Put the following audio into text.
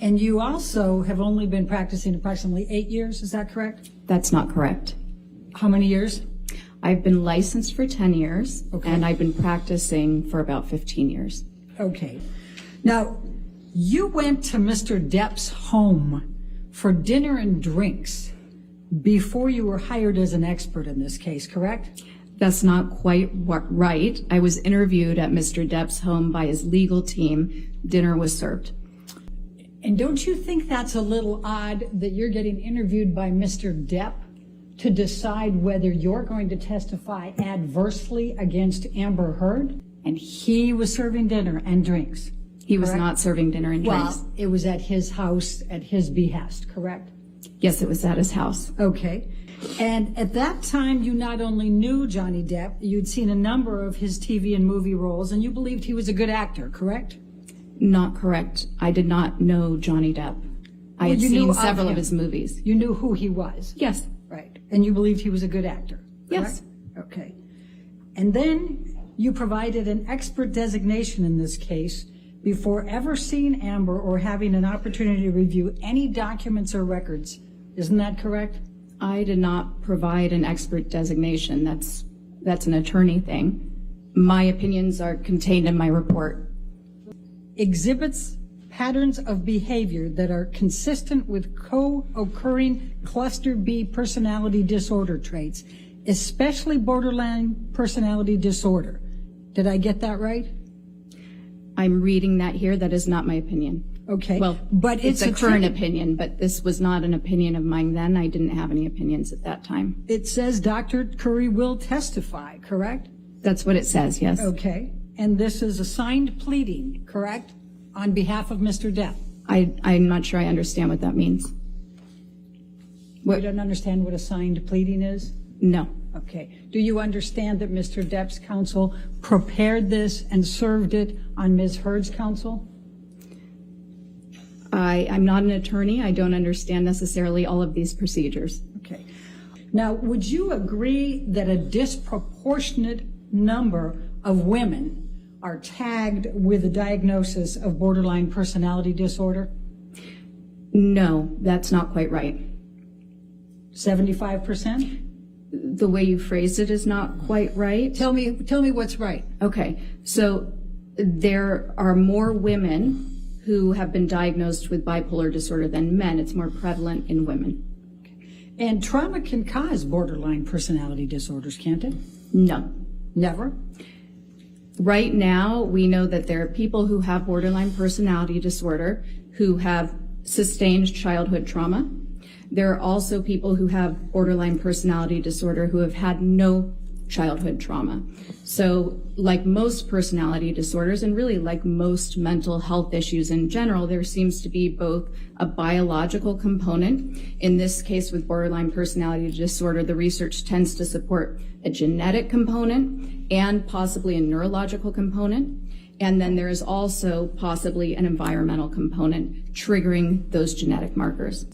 And you also have only been practicing approximately 8 years, is that correct? That's not correct. How many years? I've been licensed for 10 years, and I've been practicing for about 15 years. Okay. Now, you went to Mr. Depp's home for dinner and drinks before you were hired as an expert in this case, correct? That's not quite right. I was interviewed at Mr. Depp's home by his legal team. Dinner was served. And don't you think that's a little odd that you're getting interviewed by Mr. Depp to decide whether you're going to testify adversely against Amber Heard? And he was serving dinner and drinks. He was not serving dinner and drinks. Well, it was at his house at his behest, correct? Yes, it was at his house. Okay. And at that time, you not only knew Johnny Depp, you'd seen a number of his TV and movie roles, and you believed he was a good actor, correct? Not correct. I did not know Johnny Depp. I had seen several of his movies. You knew who he was? Yes. Right. And you believed he was a good actor, correct? Yes. Okay. And then you provided an expert designation in this case before ever seeing Amber or having an opportunity to review any documents or records. Isn't that correct? I did not provide an expert designation. That's an attorney thing. My opinions are contained in my report. Exhibits patterns of behavior that are consistent with co-occurring cluster B personality disorder traits, especially borderline personality disorder. Did I get that right? I'm reading that here. That is not my opinion. Okay. Well, but it's a current opinion, but this was not an opinion of mine then. I didn't have any opinions at that time. It says Dr. Curry will testify, correct? That's what it says, yes. Okay. And this is a signed pleading, correct? On behalf of Mr. Depp. I'm not sure I understand what that means. You don't understand what a signed pleading is? No. Okay. Do you understand that Mr. Depp's counsel prepared this and served it on Ms. Heard's counsel? I'm not an attorney. I don't understand necessarily all of these procedures. Okay. Now, would you agree that a disproportionate number of women are tagged with a diagnosis of borderline personality disorder? No, that's not quite right. 75%? The way you phrased it is not quite right. Tell me what's right. Okay, so there are more women who have been diagnosed with bipolar disorder than men. It's more prevalent in women. And trauma can cause borderline personality disorders, can't it? No. Never? Right now, we know that there are people who have borderline personality disorder who have sustained childhood trauma. There are also people who have borderline personality disorder who have had no childhood trauma. So like most personality disorders, and really like most mental health issues in general, there seems to be both a biological component. In this case with borderline personality disorder, the research tends to support a genetic component and possibly a neurological component. And then there is also possibly an environmental component triggering those genetic markers.